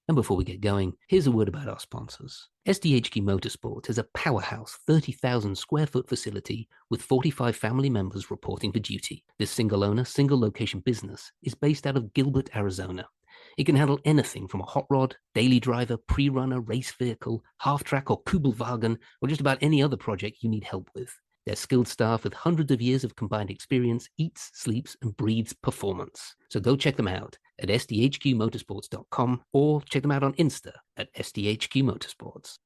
And before we get going, here's a word about our sponsors. SDHQ Motorsports is a powerhouse 30,000 square foot facility with 45 family members reporting for duty. This single owner, single location business is based out of Gilbert, Arizona. It can handle anything from a hot rod, daily driver, pre-runner, race vehicle, half-track or Kugelwagen, or just about any other project you need help with. Their skilled staff with hundreds of years of combined experience eats, sleeps, and breathes performance. So go check them out at sdhqmotorsports.com or check them out on Insta at sdhqmotorsports.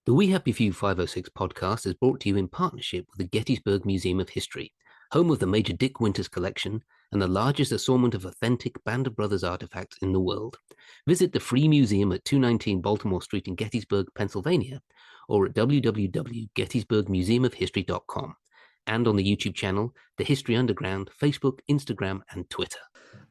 The We Happy Few 506 podcast is brought to you in partnership with the Gettysburg Museum of History, home of the Major Dick Winters collection and the largest assortment of authentic Band of Brothers artifacts in the world. Visit the free museum at 219 Baltimore Street in Gettysburg, Pennsylvania, or at www.gettysburgmuseumofhistory.com, and on the YouTube channel, The History Underground, Facebook, Instagram, and Twitter.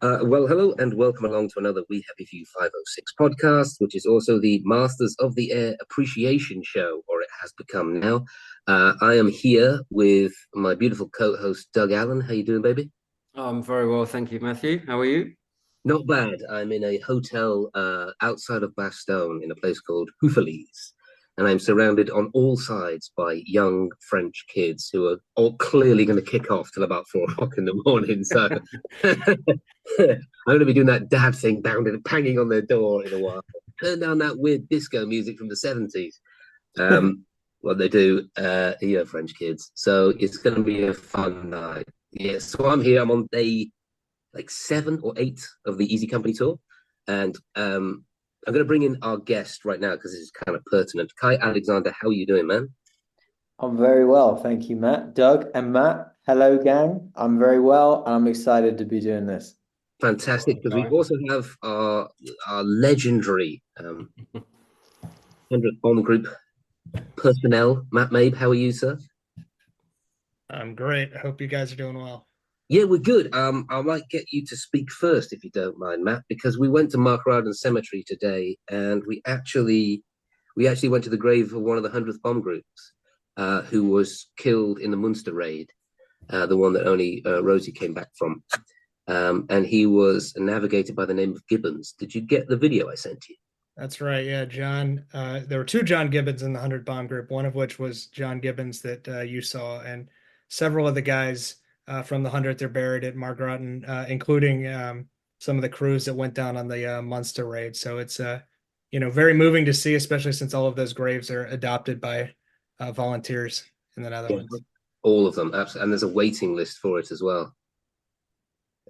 Well, hello and welcome along to another We Happy Few 506 podcast, which is also the Masters of the Air Appreciation Show, or it has become now. I am here with my beautiful co-host, Doug Allen. How you doing, baby? I'm very well, thank you, Matthew. How are you? Not bad. I'm in a hotel outside of Bastogne in a place called Houffalize. And I'm surrounded on all sides by young French kids who are all clearly going to kick off till about 4 o'clock in the morning. So I'm going to be doing that dad thing, banging on their door in a while. Turn down that weird disco music from the 70s. What they do, French kids. So it's going to be a fun night. Yeah, so I'm here. I'm on day like 7 or 8 of the Easy Company tour. And I'm going to bring in our guest right now because this is kind of pertinent. Kai Alexander, how are you doing, man? I'm very well, thank you, Matt. Doug and Matt, hello, gang. I'm very well, and I'm excited to be doing this. Fantastic, because we also have our legendary 100th Bomb Group personnel, Matt Mabe. How are you, sir? I'm great. I hope you guys are doing well. Yeah, we're good. I might get you to speak first, if you don't mind, Matt, because we went to Mark Rowden Cemetery today, and we actually went to the grave of one of the 100th Bomb Groups, who was killed in the Munster raid, the one that only Rosie came back from. And he was a navigator by the name of Gibbons. Did you get the video I sent you? That's right. Yeah, John. There were 2 John Gibbons in the 100 Bomb Group, one of which was John Gibbons that you saw, and several of the guys from the 100th are buried at Mark Rowden, including some of the crews that went down on the Munster raid. So it's very moving to see, especially since all of those graves are adopted by volunteers in the Netherlands. Yeah, all of them, absolutely. And there's a waiting list for it as well.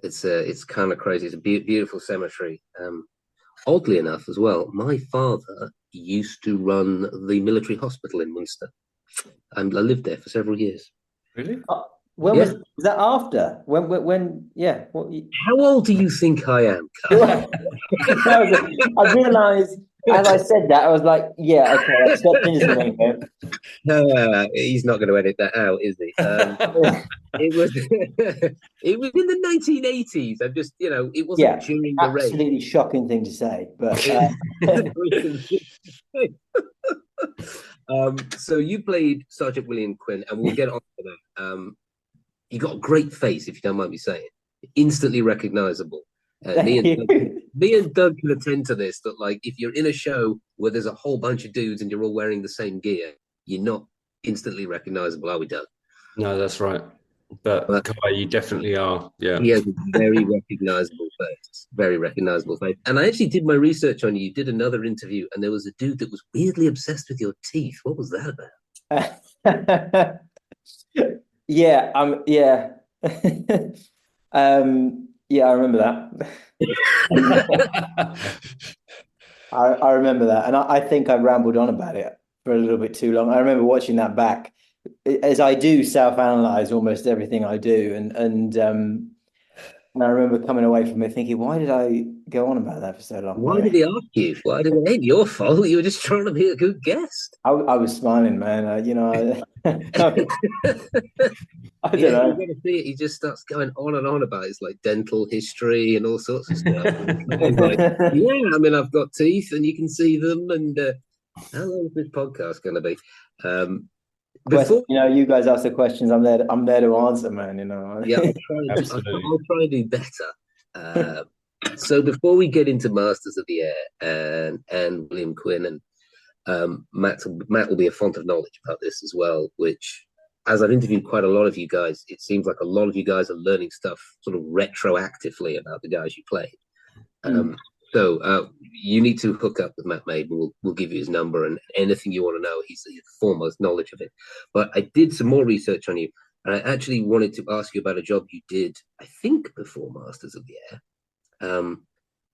It's kind of crazy. It's a beautiful cemetery. Oddly enough, as well, my father used to run the military hospital in Munster. I lived there for several years. Really? When was that after? When yeah. How old do you think I am, Kai? I realised as I said that, I was like, yeah, okay, I've stopped listening. No, he's not going to edit that out, is he? It was it was in the 1980s. I'm just, it wasn't during the raid. Absolutely shocking thing to say, but so you played Sergeant William Quinn, and we'll get on to that. You got a great face, if you don't mind me saying. Instantly recognizable. Me and Doug can attend to this, that like if you're in a show where there's a whole bunch of dudes and you're all wearing the same gear, you're not instantly recognizable, are we, Doug? No, that's right. But Kai, you definitely are. Yeah. He has a very recognizable face. Very recognizable face. And I actually did my research on you. You did another interview, and there was a dude that was weirdly obsessed with your teeth. What was that about? Yeah, I remember that. I remember that, and I think I rambled on about it for a little bit too long. I remember watching that back, as I do self-analyze almost everything I do, and I remember coming away from it thinking, why did I go on about that for so long? Why did he ask you? Why did it ain't your fault? You were just trying to be a good guest. I was smiling, man. I don't know. You're gonna see it. He just starts going on and on about his like dental history and all sorts of stuff. Like, I've got teeth and you can see them. And how long is this podcast going to be? You guys ask the questions. I'm there to answer, man. Yeah, I'll try and do better. So before we get into Masters of the Air and William Quinn, and Matt will be a font of knowledge about this as well, which, as I've interviewed quite a lot of you guys, it seems like a lot of you guys are learning stuff sort of retroactively about the guys you played. So you need to hook up with Matt Mabe. We'll give you his number, and anything you want to know, he's the foremost knowledge of it. But I did some more research on you, and I actually wanted to ask you about a job you did, I think, before Masters of the Air.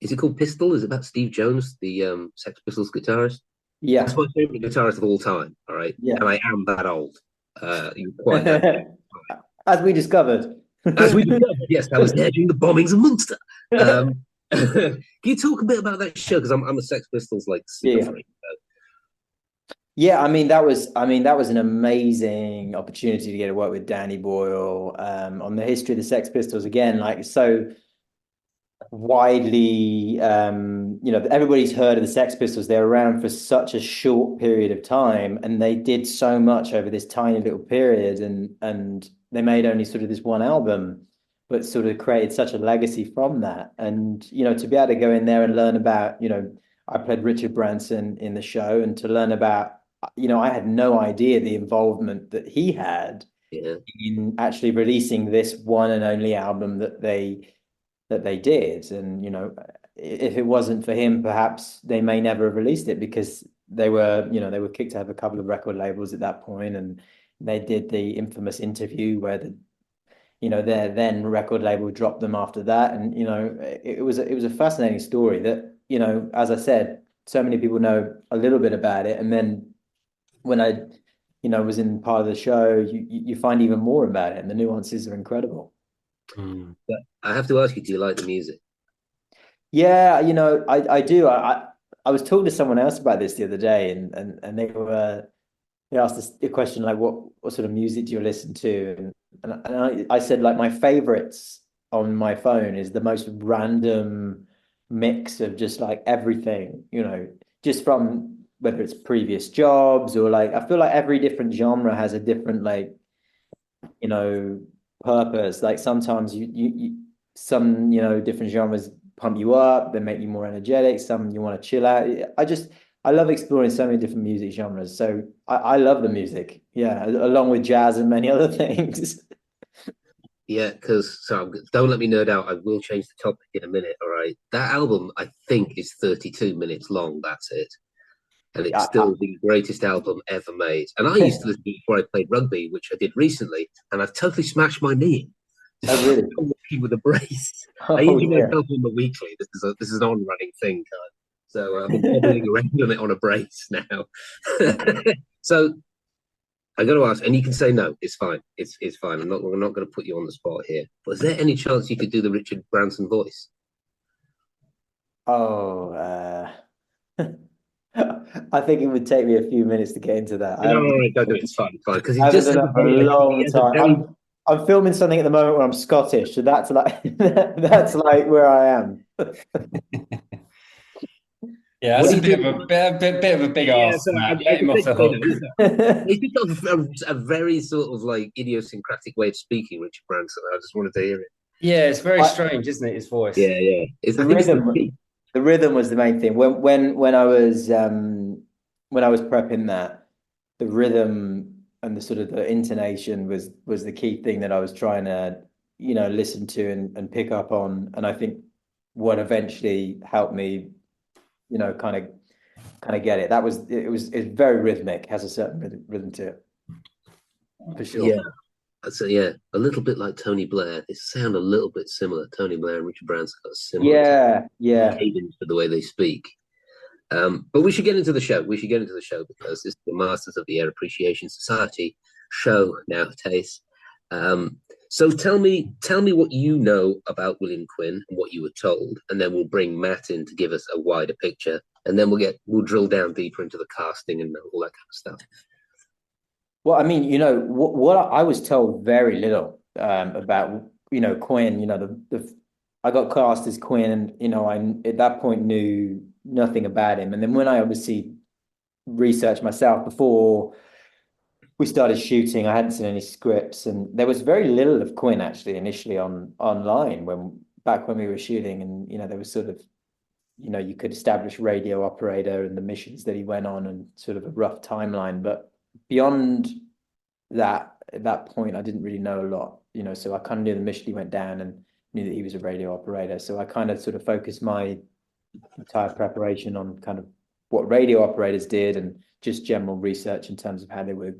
Is it called Pistol? Is it about Steve Jones, the Sex Pistols guitarist? Yeah. That's my favorite guitarist of all time. All right. Yeah. And I am that old. You're quite that As we discovered. As we discovered, yes, I was there during the bombings of Munster. Can you talk a bit about that show? Because I'm a Sex Pistols like super freak. Yeah, I mean that was an amazing opportunity to get to work with Danny Boyle on the history of the Sex Pistols again, like so widely, everybody's heard of the Sex Pistols. They're around for such a short period of time, and they did so much over this tiny little period, and they made only sort of this one album, but sort of created such a legacy from that. And to be able to go in there and learn about, I played Richard Branson in the show, and to learn about, I had no idea the involvement that he had in actually releasing this one and only album that they did. And if it wasn't for him, perhaps they may never have released it, because they were kicked out of a couple of record labels at that point, and they did the infamous interview where their then record label dropped them after that. And it was a fascinating story that, as I said, so many people know a little bit about it, and then when I was in part of the show, you find even more about it, and the nuances are incredible. But I have to ask you, do you like the music? Yeah, I do. I was talking to someone else about this the other day, and they asked a question like, what sort of music do you listen to? And I said, like, my favorites on my phone is the most random mix of just like everything, just from whether it's previous jobs or like, I feel like every different genre has a different like, purpose. Like sometimes some different genres pump you up, they make you more energetic, some you want to chill out. I love exploring so many different music genres, so I love the music, along with jazz and many other things. Because don't let me nerd out, I will change the topic in a minute. All right, that album I think is 32 minutes long, that's it, and it's still the greatest album ever made. And I used to listen to it before I played rugby, which I did recently, and I've totally smashed my knee. So oh, really? I'm walking with a brace. I usually myself on the weekly. This is an on-running thing, so I'm hobbling around on it on a brace now. So I got to ask, and you can say no. It's fine. It's fine. We're not going to put you on the spot here. But is there any chance you could do the Richard Branson voice? Oh, I think it would take me a few minutes to get into that. No, don't do it. It's fine. Because I haven't done it for a long time. I'm filming something at the moment where I'm Scottish, so that's like that's like where I am. Yeah, that's a bit of a big ask, Matt. Let him off the hook. He's got a very sort of like idiosyncratic way of speaking, Richard Branson. I just wanted to hear it. Yeah, it's very strange, isn't it? His voice. Yeah. The rhythm was the main thing. When I was prepping that, the rhythm and the sort of the intonation was the key thing that I was trying to listen to and pick up on. And I think what eventually helped me kind of get it. It's very rhythmic, has a certain rhythm to it, for sure. Yeah. So a little bit like Tony Blair. They sound a little bit similar. Tony Blair and Richard Branson got a similar cadence to the way they speak. But we should get into the show. Because this is the Masters of the Air Appreciation Society show nowadays. So tell me what you know about William Quinn and what you were told, and then we'll bring Matt in to give us a wider picture, and then we'll drill down deeper into the casting and all that kind of stuff. Well, I mean, what I was told very little about Quinn. I got cast as Quinn, and I at that point knew nothing about him. And then when I obviously researched myself before we started shooting, I hadn't seen any scripts, and there was very little of Quinn actually initially online back when we were shooting, and there was sort of you could establish radio operator and the missions that he went on and sort of a rough timeline. But beyond that, at that point, I didn't really know a lot, so I kind of knew the mission he went down and knew that he was a radio operator. So I kind of sort of focused my entire preparation on kind of what radio operators did and just general research in terms of how they were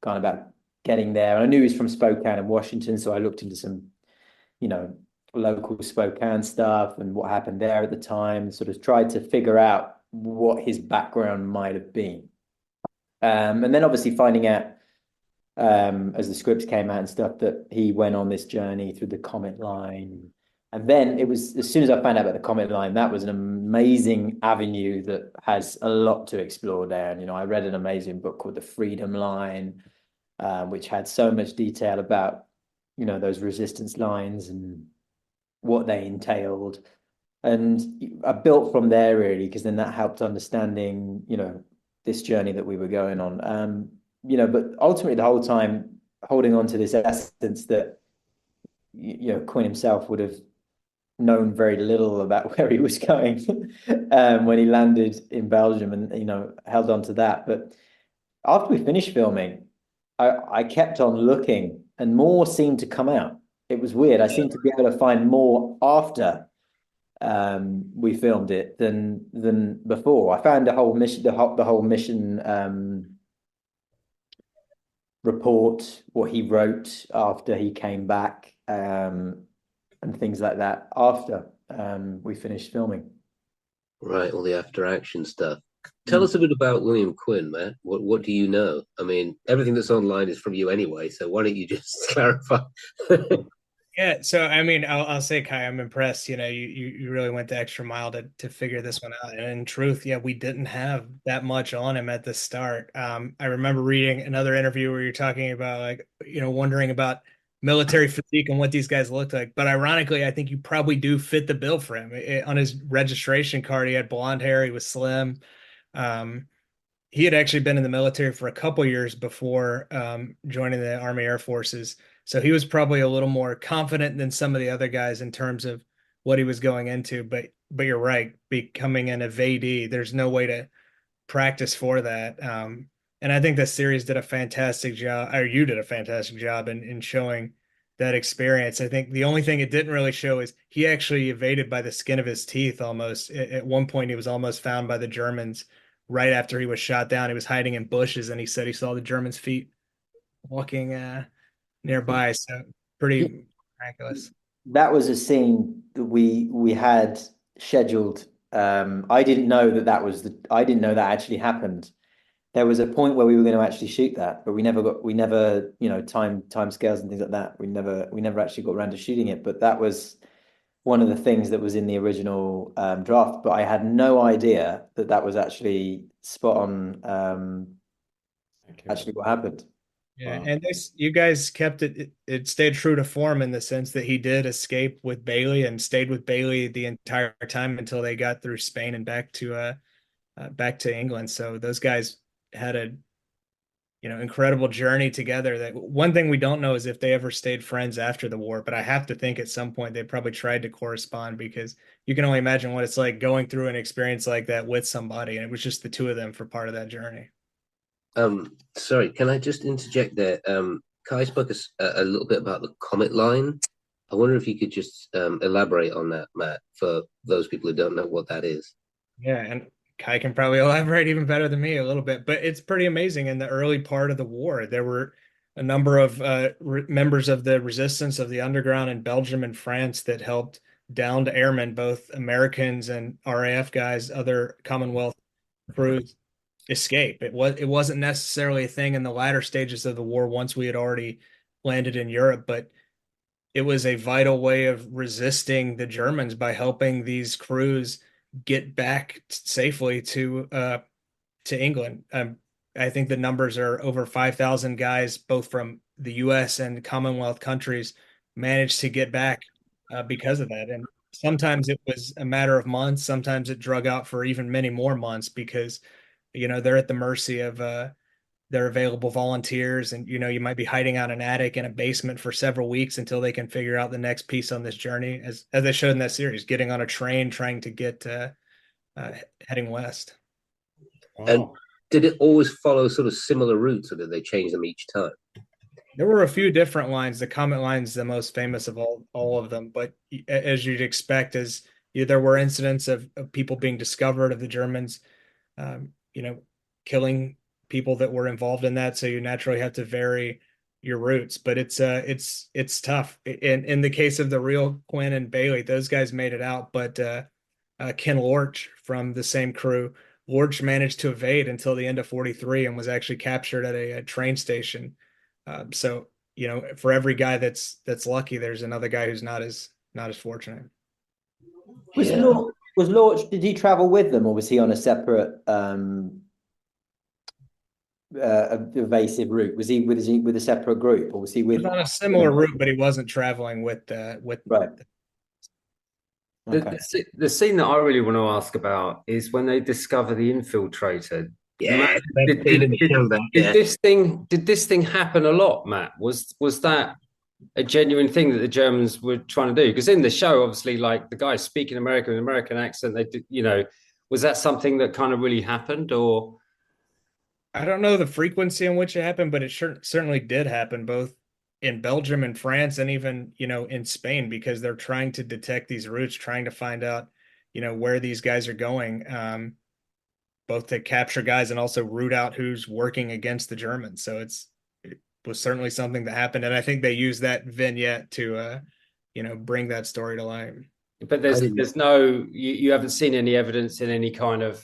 kind of about getting there. And I knew he was from Spokane in Washington, so I looked into some, local Spokane stuff and what happened there at the time, sort of tried to figure out what his background might have been. And then obviously finding out as the scripts came out and stuff that he went on this journey through the Comet Line. And then it was, as soon as I found out about the Comet Line, that was an amazing avenue that has a lot to explore there. And, I read an amazing book called The Freedom Line, which had so much detail about, those resistance lines and what they entailed. And I built from there really, because then that helped understanding, this journey that we were going on. But ultimately the whole time holding on to this essence that, Quinn himself would have known very little about where he was going when he landed in Belgium and, held on to that. But after we finished filming, I kept on looking and more seemed to come out. It was weird. I seemed to be able to find more after we filmed it than before. I found the whole mission report, what he wrote after he came back, and things like that after we finished filming. Right, all the after action stuff. Tell us a bit about William Quinn, Matt. What do you know? I mean, everything that's online is from you anyway, so why don't you just clarify? Yeah, so I mean, I'll say, Kai, I'm impressed. You really went the extra mile to figure this one out. And in truth, yeah, we didn't have that much on him at the start. I remember reading another interview where you're talking about like, wondering about military physique and what these guys looked like. But ironically, I think you probably do fit the bill for him. On his registration card, he had blonde hair, he was slim. He had actually been in the military for a couple years before joining the Army Air Forces. So he was probably a little more confident than some of the other guys in terms of what he was going into. But you're right, becoming an evadee, there's no way to practice for that. And I think the series did a fantastic job, or you did a fantastic job in showing that experience. I think the only thing it didn't really show is he actually evaded by the skin of his teeth almost. At one point, he was almost found by the Germans right after he was shot down. He was hiding in bushes and he said he saw the Germans' feet walking nearby. So pretty miraculous. That was a scene that we had scheduled. I didn't know I didn't know that actually happened. There was a point where we were going to actually shoot that, but we never, time scales and things like that. We never actually got around to shooting it. But that was one of the things that was in the original draft. But I had no idea that was actually spot on. Actually, what happened. Yeah, wow. And you guys kept it stayed true to form in the sense that he did escape with Bailey and stayed with Bailey the entire time until they got through Spain and back to England. So those guys had a incredible journey together. That one thing we don't know is if they ever stayed friends after the war, but I have to think at some point they probably tried to correspond because you can only imagine what it's like going through an experience like that with somebody. And it was just the two of them for part of that journey. Sorry, can I just interject there? Kai spoke a little bit about the Comet Line. I wonder if you could just elaborate on that, Matt, for those people who don't know what that is. Yeah, and Kai can probably elaborate even better than me a little bit, but it's pretty amazing. In the early part of the war, there were a number of members of the resistance of the underground in Belgium and France that helped downed airmen, both Americans and RAF guys, other Commonwealth crews, escape. It wasn't necessarily a thing in the latter stages of the war once we had already landed in Europe, but it was a vital way of resisting the Germans by helping these crews get back safely to England. I think the numbers are over 5,000 guys, both from the U.S. and Commonwealth countries, managed to get back because of that. And sometimes it was a matter of months. Sometimes it drug out for even many more months because they're at the mercy of their available volunteers, and you might be hiding out an attic in a basement for several weeks until they can figure out the next piece on this journey, as they showed in that series, getting on a train trying to get heading west. Wow. And did it always follow sort of similar routes, or did they change them each time? There were a few different lines. The Comet line's the most famous of all of them, but as you'd expect, there were incidents of people being discovered of the Germans, you know, killing people that were involved in that. So you naturally have to vary your routes. But it's tough. In the case of the real Quinn and Bailey, those guys made it out, but Ken Lorch from the same crew, Lorch managed to evade until the end of 43 and was actually captured at a train station. So for every guy that's lucky, there's another guy who's not as fortunate. Was Yeah. Lorch, did he travel with them, or was he on a separate evasive route? Was he with a separate group, or was he He with was on a similar route, but he wasn't traveling with right? Okay. The scene that I really want to ask about is when they discover the infiltrator. Yeah, Matt, did this thing happen a lot, Matt? Was that a genuine thing that the Germans were trying to do? Because in the show, obviously, like the guy speaking American with an American accent, they did, was that something that kind of really happened, or? I don't know the frequency in which it happened, but it certainly did happen both in Belgium and France and even, in Spain, because they're trying to detect these routes, trying to find out, where these guys are going, both to capture guys and also root out who's working against the Germans. So it was certainly something that happened. And I think they used that vignette to, bring that story to light. But there's no, you haven't seen any evidence in any kind of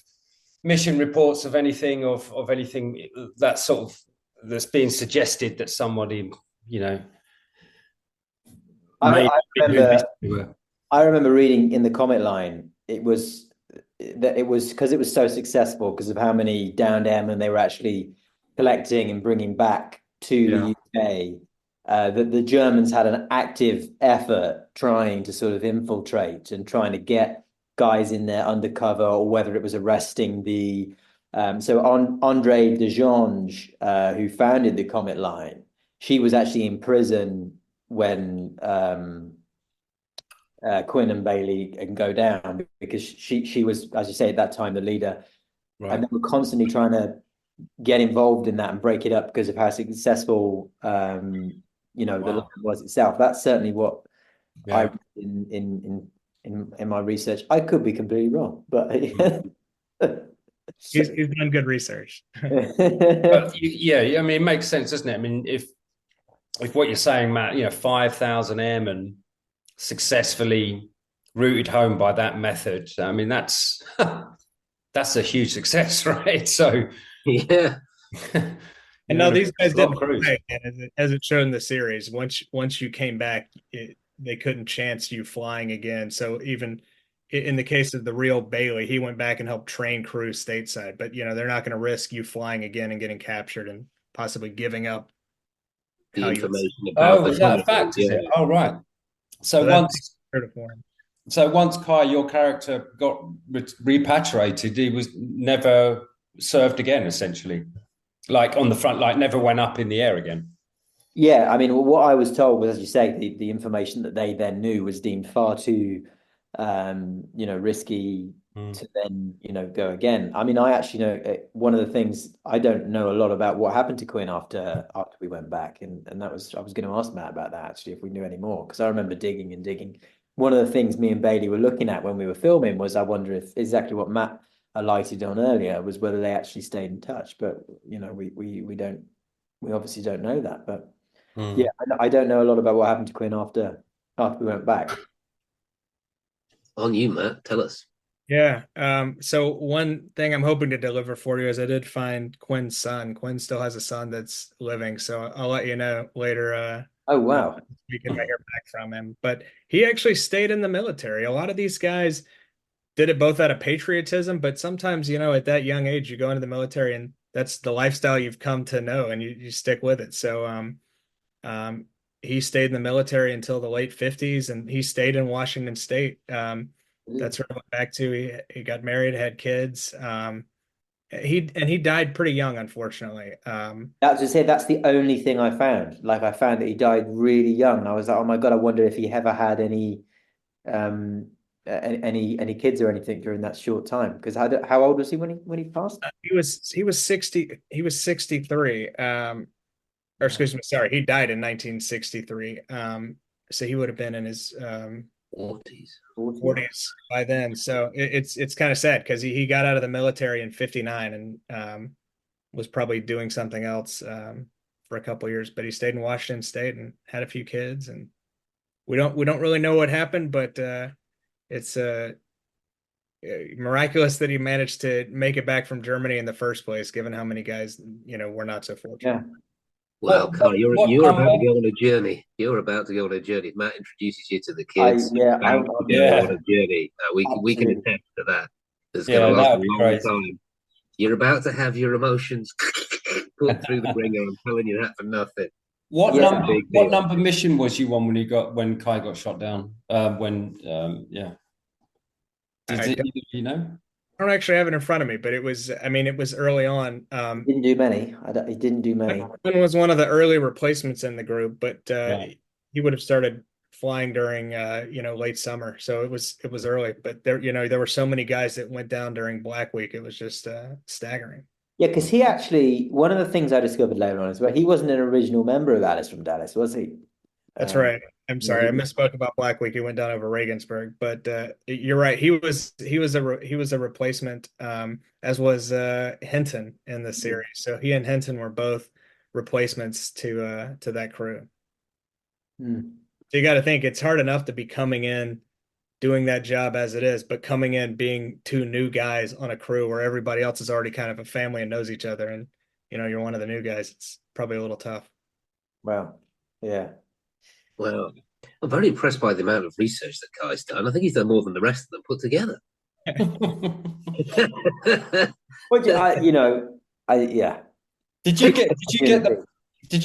mission reports of anything of anything that sort of that's being suggested that somebody I remember reading in the Comet line it was because it was so successful because of how many downed airmen they were actually collecting and bringing back to the UK, that the Germans had an active effort trying to sort of infiltrate and trying to get guys in there undercover, or whether it was arresting the Andre de Jonge, who founded the Comet Line, she was actually in prison when Quinn and Bailey can go down, because she was, as you say, at that time the leader, right. And they were constantly trying to get involved in that and break it up because of how successful the line was itself. That's certainly what I in my research. I could be completely wrong, but he's done good research. But I mean, it makes sense, doesn't it? I mean, if what you're saying, Matt, 5,000 airmen successfully routed home by that method, I mean, that's a huge success, right? So yeah. And now these guys didn't play, as it showed in the series. Once you came back, they couldn't chance you flying again. So even in the case of the real Bailey, he went back and helped train crews stateside. But they're not going to risk you flying again and getting captured and possibly giving up the information about. Is that a fact? Is it? Oh, right. So once Kai, your character, got repatriated, he was never served again, essentially, like on the front, like never went up in the air again. Yeah, I mean, what I was told was, as you say, the information that they then knew was deemed far too, risky to then, go again. I mean, I actually know one of the things, I don't know a lot about what happened to Quinn after we went back, and I was going to ask Matt about that actually, if we knew any more, because I remember digging and digging. One of the things me and Bailey were looking at when we were filming was, I wonder if exactly what Matt alighted on earlier was whether they actually stayed in touch, but we obviously don't know that, but. Yeah, I don't know a lot about what happened to Quinn after we went back. On you, Matt. Tell us. Yeah. So one thing I'm hoping to deliver for you is I did find Quinn's son. Quinn still has a son that's living, so I'll let you know later. Oh, wow. We can hear back from him. But he actually stayed in the military. A lot of these guys did it both out of patriotism, but sometimes, at that young age, you go into the military and that's the lifestyle you've come to know and you stick with it. So he stayed in the military until the late 50s, and he stayed in Washington State. That's where I went back to. He got married, had kids. He died pretty young, unfortunately. That's to say, that's the only thing I found. Like, I found that he died really young. I was like, oh my God, I wonder if he ever had any any kids or anything during that short time? Because how old was he when he passed? He was 60. He was 63. Or excuse me, sorry, he died in 1963. So he would have been in his 40s. 40s by then. So it's kind of sad because he got out of the military in 59 and was probably doing something else for a couple years, but he stayed in Washington State and had a few kids. And we don't really know what happened, but it's miraculous that he managed to make it back from Germany in the first place, given how many guys were not so fortunate. Yeah. Well, Kai, you're about to go on a journey. You're about to go on a journey. Matt introduces you to the kids. Yeah, You're about to go on a journey. We can attest to that. It's going to last a long time. You're about to have your emotions put through the ringer. I'm telling you that for nothing. What number mission was you on when Kai got shot down? You know? I don't actually have it in front of me, but it was early on. He didn't do many. He didn't do many. Quinn was one of the early replacements in the group, but he would have started flying during late summer, so it was early. But there were so many guys that went down during Black Week. It was just staggering. Yeah, because he actually, one of the things I discovered later on is that he wasn't an original member of Alice from Dallas, was he? That's right. I'm sorry, I misspoke about Black Week. He went down over Regensburg, but you're right. He was a replacement, as was Hinton in the series. So he and Hinton were both replacements to that crew. Mm. So you got to think it's hard enough to be coming in doing that job as it is, but coming in being two new guys on a crew where everybody else is already kind of a family and knows each other, and you're one of the new guys. It's probably a little tough. Wow. Yeah. Well, I'm very impressed by the amount of research that Kai's done. I think he's done more than the rest of them put together. Yeah. Did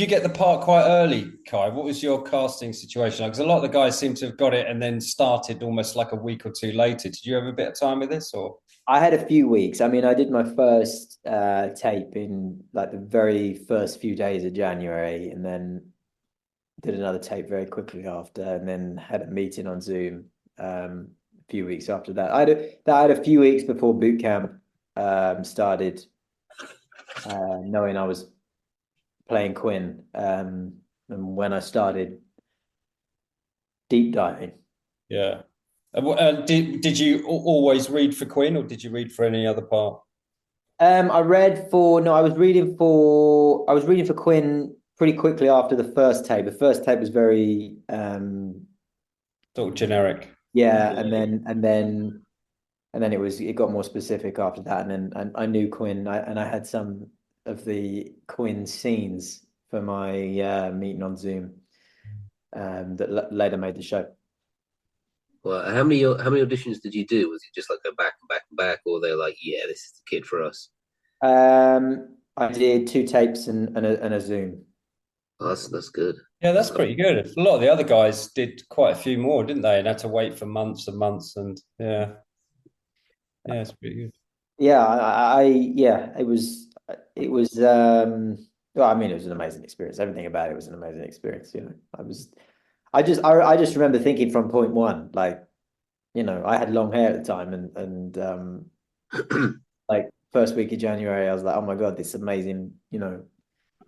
you get the part quite early, Kai? What was your casting situation like? Because a lot of the guys seem to have got it and then started almost like a week or two later. Did you have a bit of time with this, or? I had a few weeks. I mean, I did my first tape in like the very first few days of January, and then did another tape very quickly after, and then had a meeting on Zoom a few weeks after that. I had a few weeks before boot camp started, knowing I was playing Quinn, and when I started deep diving. Yeah. Did you always read for Quinn, or did you read for any other part? I was reading for Quinn pretty quickly after the first tape. The first tape was very sort of generic. Yeah, and then it got more specific after that, and then I knew Quinn, and I had some of the Quinn scenes for my meeting on Zoom that later made the show. Well, how many auditions did you do? Was it just like go back and back and back, or they're like, yeah, this is the kid for us? I did 2 tapes and a Zoom. Oh, that's good. Yeah, that's pretty good. A lot of the other guys did quite a few more, didn't they? And had to wait for months and months, and yeah, it's pretty good. Yeah, it was. Well, I mean, it was an amazing experience. Everything about it was an amazing experience. I just remember thinking from point one, like, I had long hair at the time, and like first week of January, I was like, oh my God, this amazing,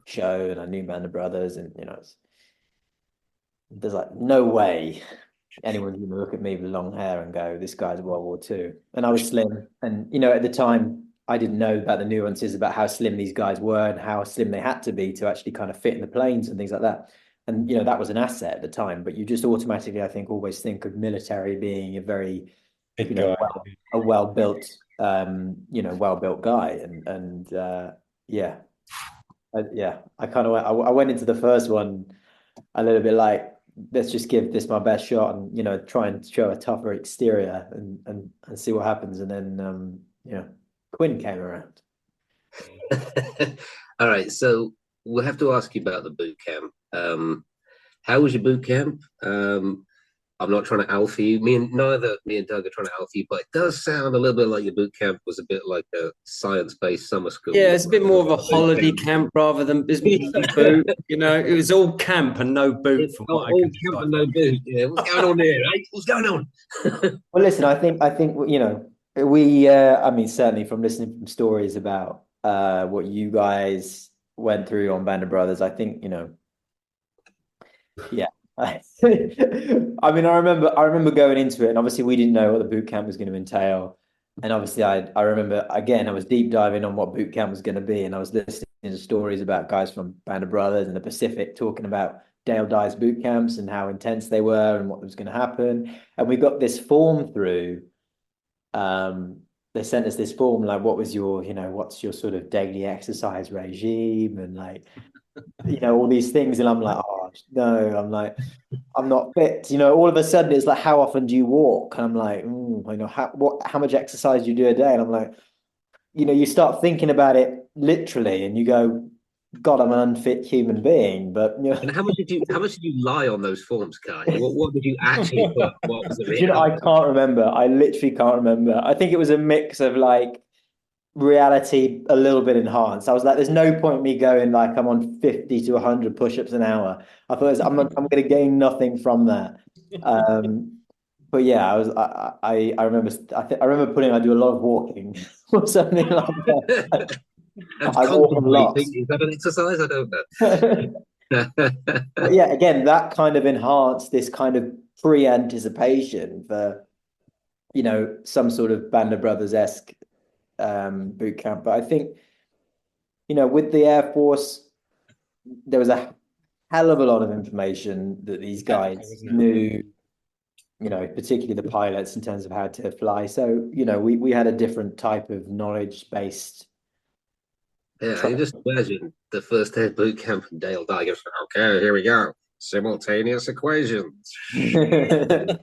show, and I knew Band of Brothers, and there's like no way anyone's going to look at me with long hair and go, this guy's World War II. And I was slim, and at the time I didn't know about the nuances about how slim these guys were and how slim they had to be to actually kind of fit in the planes and things like that. And that was an asset at the time, but you just automatically, I think, always think of military being a very well-built well-built guy, and I kind of I went into the first one a little bit like, let's just give this my best shot and try and show a tougher exterior and see what happens. And then Quinn came around. All right, so we'll have to ask you about the boot camp. How was your boot camp? I'm not trying to alpha you. Neither me and Doug are trying to alpha you, but it does sound a little bit like your boot camp was a bit like a science-based summer school. Yeah, it's a bit more of a holiday camp rather than boot. You know, it was all camp and no boot. From what I all can camp and no boot. Yeah, what's going on here? Right? What's going on? Well, listen, I think you know, we I mean, certainly from listening from stories about what you guys went through on Band of Brothers, I think, you know, yeah. I mean, I remember going into it, and obviously we didn't know what the boot camp was going to entail. And obviously I remember, again, I was deep diving on what boot camp was going to be, and I was listening to stories about guys from Band of Brothers and the Pacific talking about Dale Dye's boot camps and how intense they were and what was going to happen. And we got this form through. They sent us this form, like, what was your, you know, what's your sort of daily exercise regime, and like, you know, all these things. And I'm like, oh no, I'm like, I'm not fit. You know, all of a sudden it's like, how often do you walk? And I'm like, you know, how much exercise do you do a day? And I'm like, you know, you start thinking about it literally, and you go, God, I'm an unfit human being. But you know, and how much did you lie on those forms, Kai? What did you actually put? What was the you know, I can't remember. I literally can't remember. I think it was a mix of like reality a little bit enhanced. I was like, there's no point me going like I'm on 50 to 100 push-ups an hour. I thought I'm going to gain nothing from that. But yeah, I remember I remember putting I do a lot of walking or something like that. And I walk a lot. is that an exercise? I don't know. But yeah, again, that kind of enhanced this kind of pre-anticipation for, you know, some sort of Band of Brothers-esque boot camp. But I think, you know, with the Air Force, there was a hell of a lot of information that these guys knew, you know, particularly the pilots, in terms of how to fly. So, you know, we had a different type of knowledge-based. Yeah, I just imagine the first day of boot camp and Dale Dye goes, okay, here we go. Simultaneous equations. The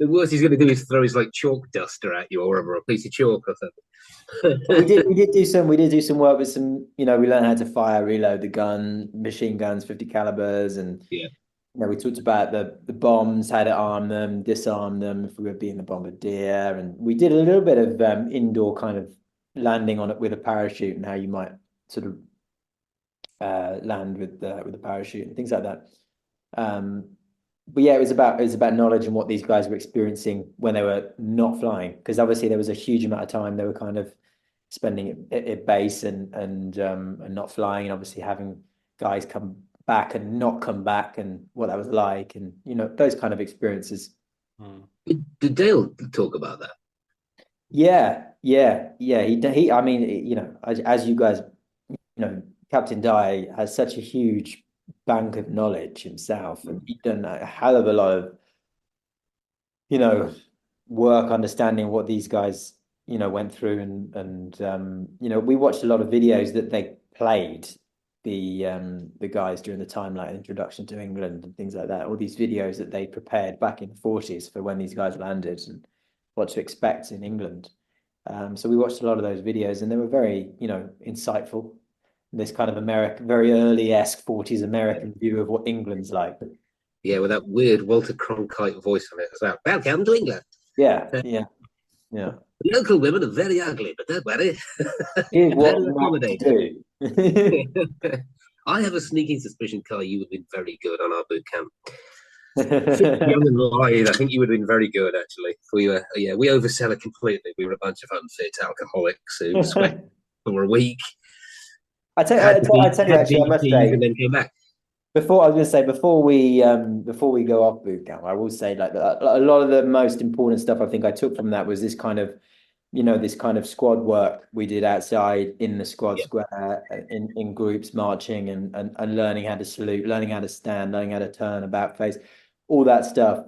worst he's going to do is throw his like chalk duster at you, or a piece of chalk or something. we did do some work with some, you know, we learned how to fire, reload the gun, machine guns, 50 calibers, and yeah, you know, we talked about the bombs, how to arm them, disarm them if we were being the bombardier, and we did a little bit of indoor kind of landing on it with a parachute, and how you might sort of land with the parachute and things like that. But yeah, it was about knowledge and what these guys were experiencing when they were not flying, because obviously there was a huge amount of time they were kind of spending at base and not flying, and obviously having guys come back and not come back, and what that was like, and you know, those kind of experiences. Did Dale talk about that? Yeah. He. I mean, you know, as you guys, you know, Captain Dye has such a huge bank of knowledge himself, and he'd done a hell of a lot of, you know, work understanding what these guys, you know, went through, and you know, we watched a lot of videos that they played the guys during the time, like Introduction to England and things like that. All these videos that they prepared back in the 40s for when these guys landed and what to expect in England. So we watched a lot of those videos, and they were very, you know, insightful. This kind of American, very early-esque 40s American view of what England's like. Yeah, with that weird Walter Cronkite voice on it as well. Welcome to England. Yeah. The local women are very ugly, but don't worry. Here's what not to do. I have a sneaking suspicion, Kai, you would have been very good on our boot camp. Young and live, I think you would have been very good, actually. We oversell it completely. We were a bunch of unfit alcoholics who sweat for a week. I tell you, actually, I must say, and then came back. Before we go off boot camp, I will say, like, a lot of the most important stuff I think I took from that was this kind of, you know, this kind of squad work we did outside in the squad square, in groups, marching and learning how to salute, learning how to stand, learning how to turn, about face, all that stuff.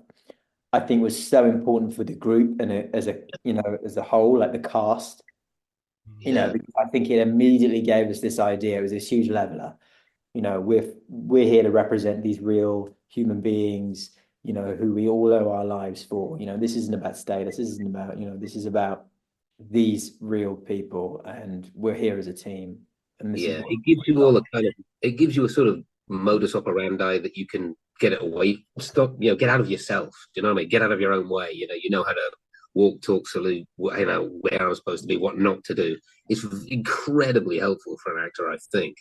I think was so important for the group and as a whole, like the cast. You know, I think it immediately gave us this idea. It was this huge leveler. You know, we're here to represent these real human beings, you know, who we all owe our lives for. You know, this isn't about status. This isn't about, you know, this is these real people, and we're here as a team. And it gives you all a kind of, it gives you a sort of modus operandi that you can get it away. Stop, get out of yourself. Do you know what I mean? Get out of your own way. You know how to walk, talk, salute. Where I'm supposed to be, what not to do. It's incredibly helpful for an actor, I think.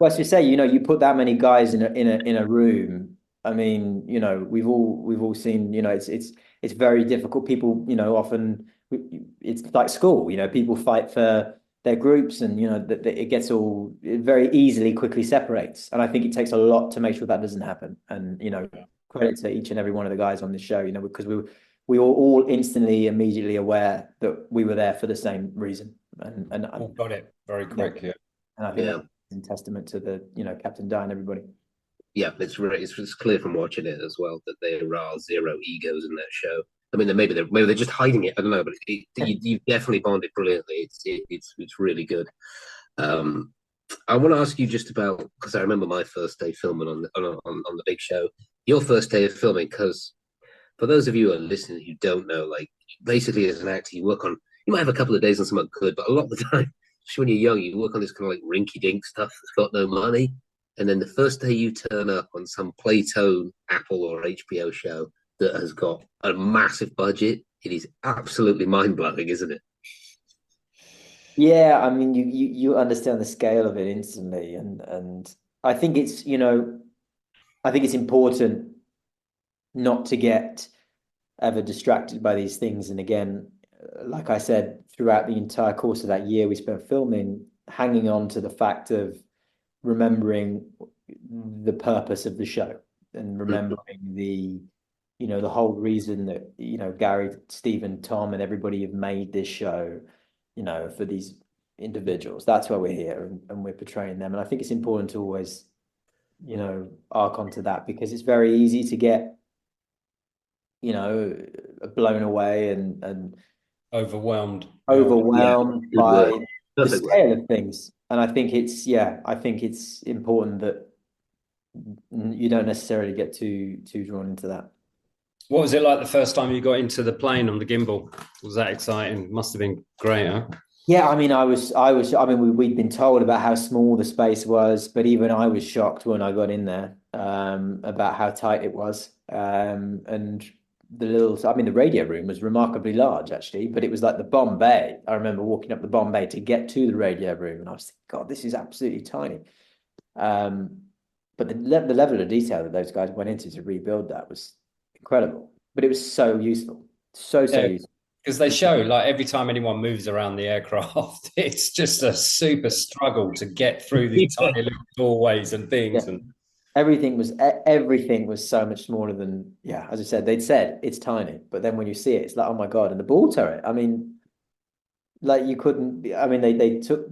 Well, as you say, you put that many guys in a room. I mean, we've all seen. It's very difficult. People, often it's like school. People fight for their groups, and that it gets it very easily, quickly separates. And I think it takes a lot to make sure that doesn't happen. And credit to each and every one of the guys on this show. Because we were all instantly, immediately aware that we were there for the same reason. And got it very quick. Yeah. And I think that's in testament to the Captain Di and everybody. Yeah, it's clear from watching it as well that there are zero egos in that show. I mean, maybe they're just hiding it. I don't know, but you definitely bonded brilliantly. It's really good. I want to ask you just about, because I remember my first day filming on the big show. Your first day of filming, because for those of you who are listening who don't know, like basically as an actor, you might have a couple of days on something good, but a lot of the time, especially when you're young, you work on this kind of like rinky-dink stuff that's got no money. And then the first day you turn up on some Plato, Apple, or HBO show that has got a massive budget, it is absolutely mind-blowing, isn't it? Yeah, I mean, you understand the scale of it instantly, and I think it's important not to get ever distracted by these things. And again, like I said, throughout the entire course of that year we spent filming, hanging on to the fact of remembering the purpose of the show and remembering the whole reason that Gary, Stephen, Tom, and everybody have made this show, for these individuals. That's why we're here, and we're portraying them. And I think it's important to always arc onto that, because it's very easy to get blown away and overwhelmed by the scale of things. And I think it's important that you don't necessarily get too drawn into that. What was it like the first time you got into the plane on the gimbal? Was that exciting? Must have been great, huh? Yeah, I mean, we'd been told about how small the space was, but even I was shocked when I got in there, about how tight it was. And the radio room was remarkably large, actually, but it was like the bomb bay. I remember walking up the bomb bay to get to the radio room, and I was thinking, God, this is absolutely tiny. But the level of detail that those guys went into to rebuild that was incredible. But it was so useful, so useful. Because they show, like, every time anyone moves around the aircraft, it's just a super struggle to get through these tiny little doorways and things. Yeah. And everything was so much smaller than, as I said, they'd said it's tiny, but then when you see it, it's like, oh my God. And the ball turret, I mean, like they took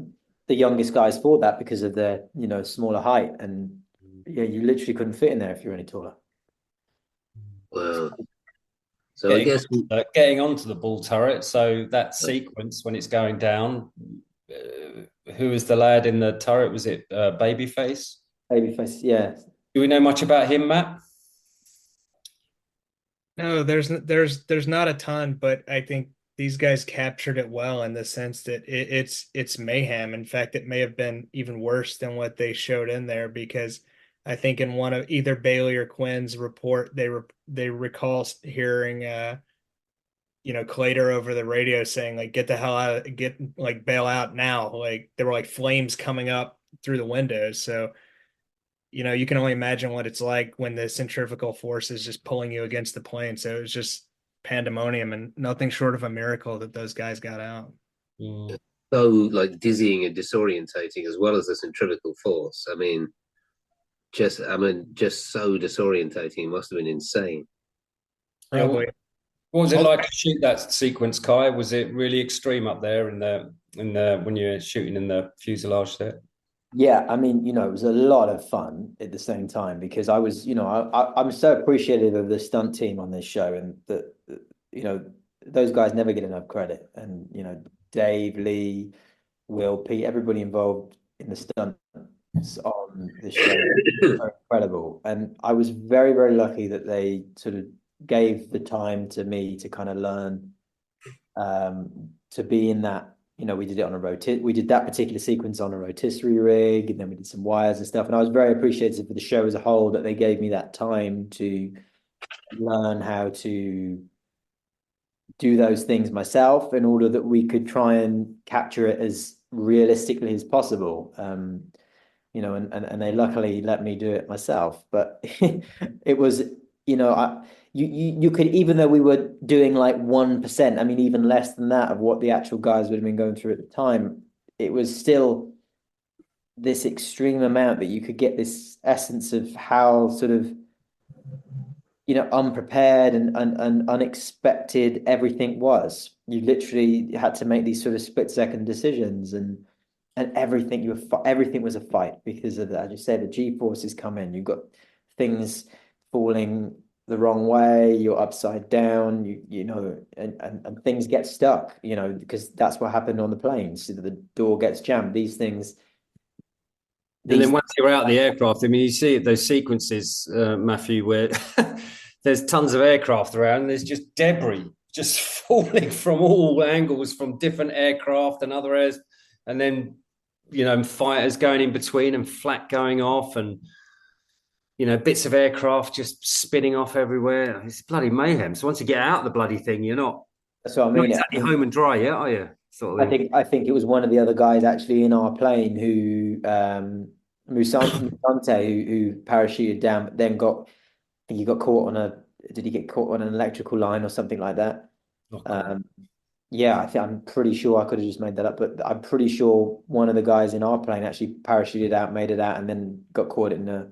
the youngest guys for that because of their, smaller height. And you literally couldn't fit in there if you're any taller. Wow. So I guess getting onto the ball turret. So that sequence when it's going down, who was the lad in the turret? Was it Babyface? Babyface, yeah. Do we know much about him, Matt? No, there's not a ton, but I think these guys captured it well in the sense that it's mayhem. In fact, it may have been even worse than what they showed in there, because I think in one of either Bailey or Quinn's report, they recall hearing Clater over the radio saying, like, get the hell out, bail out now. Like, there were like flames coming up through the windows. So, you can only imagine what it's like when the centrifugal force is just pulling you against the plane. So it was just pandemonium, and nothing short of a miracle that those guys got out. So like dizzying and disorientating, as well as the centrifugal force. I mean, just so disorientating. It must have been insane. Yeah, what was it like to shoot that sequence, Kai? Was it really extreme up there in the when you're shooting in the fuselage there? Yeah, I mean, it was a lot of fun at the same time, because I was, I'm so appreciative of the stunt team on this show, and that, those guys never get enough credit. And, Dave, Lee, Will, Pete, everybody involved in the stunts on this show are incredible. And I was very, very lucky that they sort of gave the time to me to kind of learn, to be in that, we did it on we did that particular sequence on a rotisserie rig, and then we did some wires and stuff. And I was very appreciative for the show as a whole that they gave me that time to learn how to do those things myself in order that we could try and capture it as realistically as possible. And they luckily let me do it myself. But it was, you could, even though we were doing like 1%, I mean, even less than that of what the actual guys would have been going through at the time, it was still this extreme amount that you could get this essence of how sort of, unprepared and unexpected everything was. You literally had to make these sort of split-second decisions, and everything was a fight because of that. As you say, the G-forces come in. You've got things falling the wrong way. You're upside down. And things get stuck. Because that's what happened on the planes. So the door gets jammed. These things. And then once you're out of the aircraft, I mean, you see those sequences, Matthew, where there's tons of aircraft around, and there's just debris just falling from all angles from different aircraft and other airs, and then fighters going in between and flak going off, and bits of aircraft just spinning off everywhere. It's bloody mayhem. So once you get out of the bloody thing, you're not. That's what I mean. Not exactly home and dry yet, are you? Sort of I think it was one of the other guys actually in our plane who Musante who parachuted down, but then he got caught on did he get caught on an electrical line or something like that? Okay. Yeah, I'm pretty sure I could have just made that up, but I'm pretty sure one of the guys in our plane actually parachuted out, made it out, and then got caught in the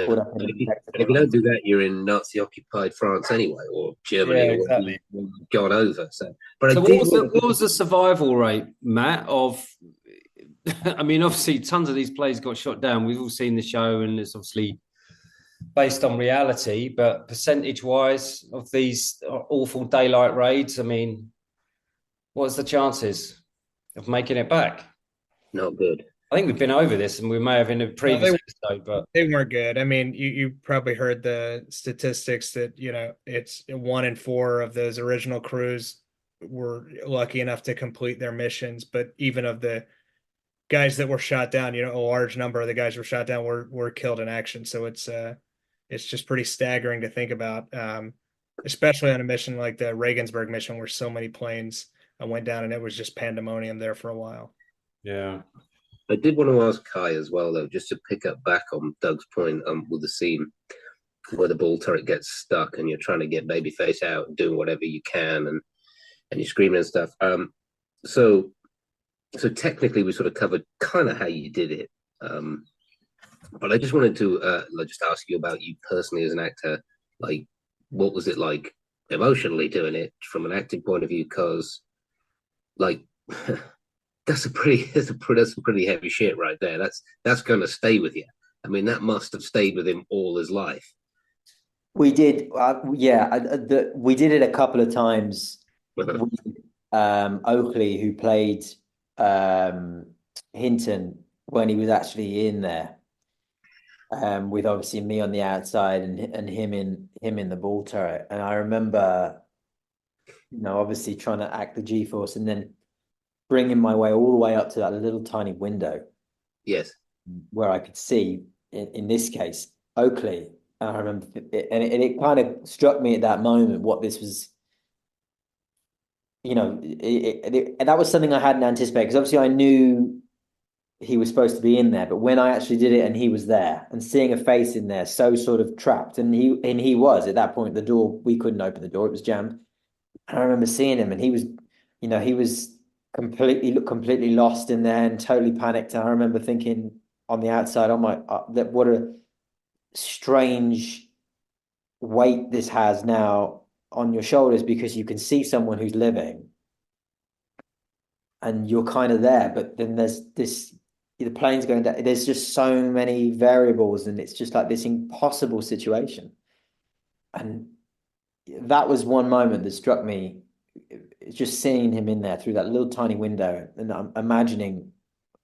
Caught up in if you don't do that, you're in Nazi-occupied France anyway, or Germany, or exactly. Gone over. So what was the survival rate, Matt? Of, I mean, obviously, tons of these planes got shot down. We've all seen the show, and it's obviously based on reality, but percentage-wise of these awful daylight raids, I mean, what's the chances of making it back? Not good. I think we've been over this, and we may have in a previous episode, but they weren't good. I mean, you probably heard the statistics that, it's 1 in 4 of those original crews were lucky enough to complete their missions, but even of the guys that were shot down, a large number of the guys who were shot down were killed in action. So it's just pretty staggering to think about, especially on a mission like the Regensburg mission, where so many planes went down, and it was just pandemonium there for a while. Yeah. I did want to ask Kai as well, though, just to pick up back on Doug's point with the scene where the ball turret gets stuck and you're trying to get Babyface out and doing whatever you can, and you're screaming and stuff. So technically we sort of covered kind of how you did it. But I just wanted to just ask you about you personally as an actor. Like, what was it like emotionally doing it from an acting point of view? Because, like, that's some pretty heavy shit right there. That's going to stay with you. I mean, that must have stayed with him all his life. We did, we did it a couple of times. With, Oakley, who played Hinton when he was actually in there. With obviously me on the outside and him in the ball turret. And I remember, obviously trying to act the G-force and then bringing my way all the way up to that little tiny window. Yes. Where I could see, in this case, Oakley. And I remember, it kind of struck me at that moment what this was. And that was something I hadn't anticipated, because obviously I knew he was supposed to be in there, but when I actually did it and he was there, and seeing a face in there so sort of trapped, and he was at that point, the door, we couldn't open the door, it was jammed. And I remember seeing him, and he was completely lost in there and totally panicked. And I remember thinking on the outside, oh my, what a strange weight this has now on your shoulders, because you can see someone who's living and you're kind of there, but then there's this, the plane's going down. There's just so many variables, and it's just like this impossible situation. And that was one moment that struck me, just seeing him in there through that little tiny window, and I'm imagining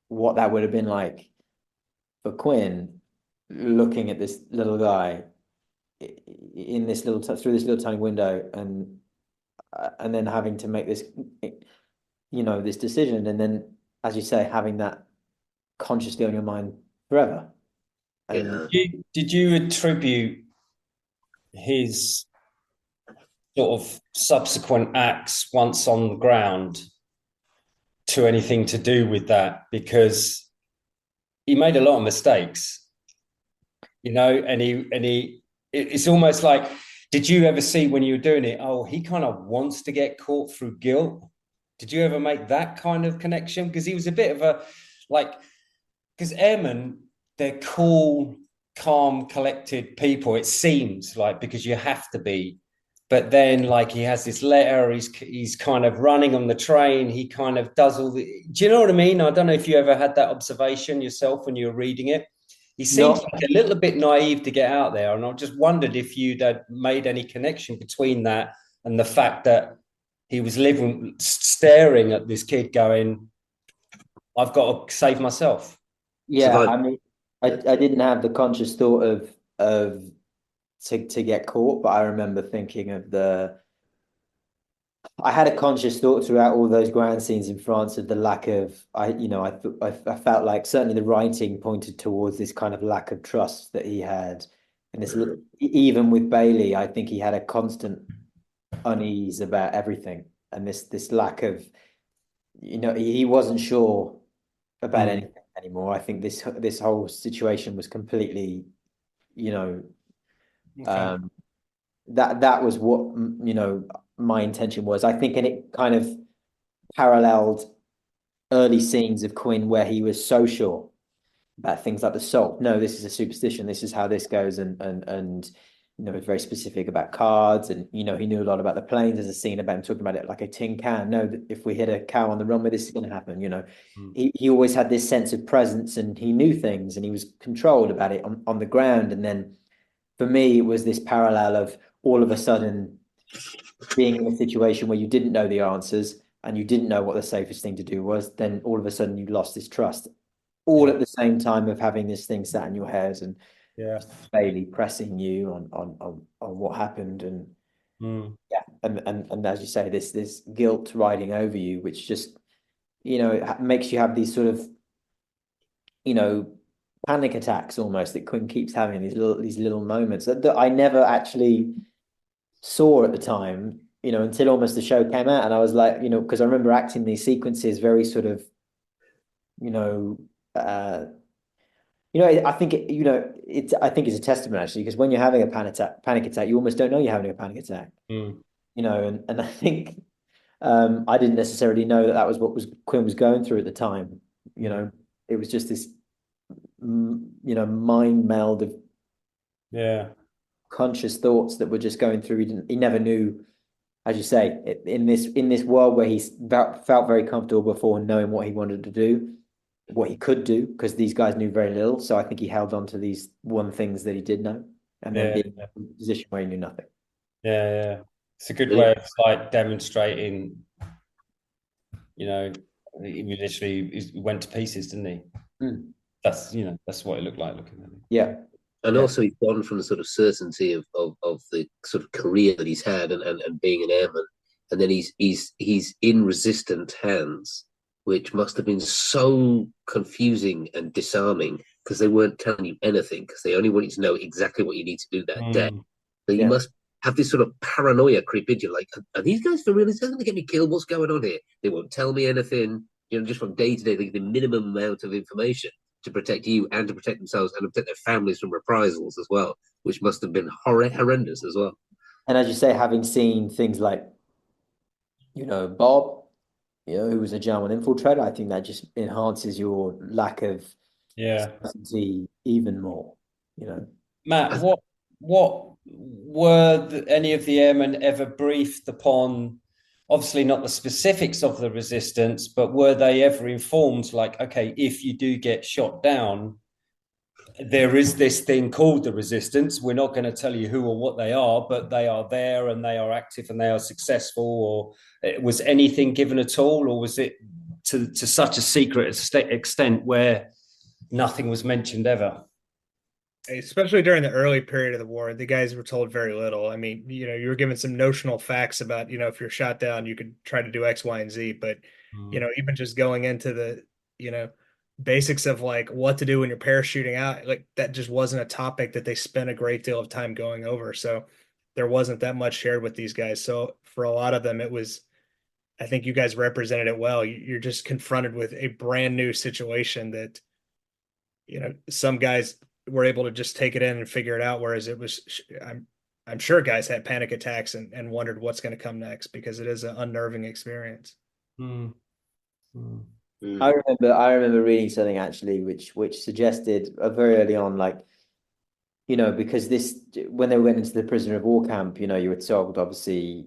what that would have been like for Quinn, looking at this little guy in this through this little tiny window, and then having to make this this decision, and then, as you say, having that consciously on your mind forever. And Did you attribute his sort of subsequent acts once on the ground to anything to do with that? Because he made a lot of mistakes, and it's almost like, did you ever see when you were doing it, oh, he kind of wants to get caught through guilt? Did you ever make that kind of connection? Because he was a bit of a, because airmen, they're cool, calm, collected people, it seems like, because you have to be. But then, he has this letter, he's kind of running on the train, he kind of does all the... Do you know what I mean? I don't know if you ever had that observation yourself when you were reading it. He seems like a little bit naive to get out there, and I just wondered if you'd made any connection between that and the fact that he was staring at this kid going, I've got to save myself. Yeah, I mean, I didn't have the conscious thought of to get caught, but I remember thinking of I had a conscious thought throughout all those ground scenes in France of the lack of, I felt like certainly the writing pointed towards this kind of lack of trust that he had. And this, even with Bailey, I think he had a constant unease about everything. And this lack of, he wasn't sure about anything anymore. I think this whole situation was completely, that was what, my intention was, I think, and it kind of paralleled early scenes of Quinn where he was so sure about things like the salt. No, this is a superstition. This is how this goes, and was very specific about cards, and he knew a lot about the planes. There's a scene about him talking about it like a tin can. No, if we hit a cow on the runway, this is going to happen. He always had this sense of presence, and he knew things, and he was controlled about it on the ground. And then for me, it was this parallel of all of a sudden being in a situation where you didn't know the answers and you didn't know what the safest thing to do was. Then all of a sudden you lost this trust, all at the same time of having this thing sat in your hairs and Bailey pressing you on what happened, and and as you say, this guilt riding over you, which just it makes you have these sort of panic attacks almost that Quinn keeps having, these little moments that I never actually saw at the time, until almost the show came out, and I was like, because I remember acting these sequences very sort of, I think I think it's a testament actually, because when you're having a panic attack, you almost don't know you're having a panic attack. And I think I didn't necessarily know that was what Quinn was going through at the time. It was just this mind meld of conscious thoughts that were just going through. He never knew, as you say, in this world where he felt very comfortable before, knowing what he wanted to do, what he could do, because these guys knew very little. So I think he held on to these one things that he did know, and then being in a position where he knew nothing. It's a good way of demonstrating, he literally went to pieces, didn't he? That's what it looked like looking at him. Yeah. And also he's gone from the sort of certainty of the sort of career that he's had and being an airman, and then he's in resistant hands, which must have been so confusing and disarming, because they weren't telling you anything, because they only want you to know exactly what you need to do that day. So you must have this sort of paranoia creep into you, like, are these guys for real? Is this going to get me killed? What's going on here? They won't tell me anything. Just from day to day, they get the minimum amount of information to protect you and to protect themselves and to protect their families from reprisals as well, which must have been horrendous as well. And as you say, having seen things like, Bob, who was a German infiltrator, I think that just enhances your lack of certainty even more. Matt, what were any of the airmen ever briefed upon? Obviously not the specifics of the resistance, but were they ever informed, like, okay, if you do get shot down, there is this thing called the resistance. We're not going to tell you who or what they are, but they are there and they are active and they are successful? Or was anything given at all? Or was it to such a secret extent where nothing was mentioned ever? especially during the early period of the war, the guys were told very little. I mean, you were given some notional facts about, if you're shot down, you could try to do X, Y, and Z. But, even just going into the, you know, basics of like what to do when you're parachuting out, like that just wasn't a topic that they spent a great deal of time going over. So there wasn't that much shared with these guys. So for a lot of them, it was, I think you guys represented it well. You're just confronted with a brand new situation that, some guys were able to just take it in and figure it out. Whereas I'm sure guys had panic attacks and wondered what's going to come next because it is an unnerving experience. Mm. I remember reading something actually which suggested very early on, like, because when they went into the prisoner of war camp, you were told obviously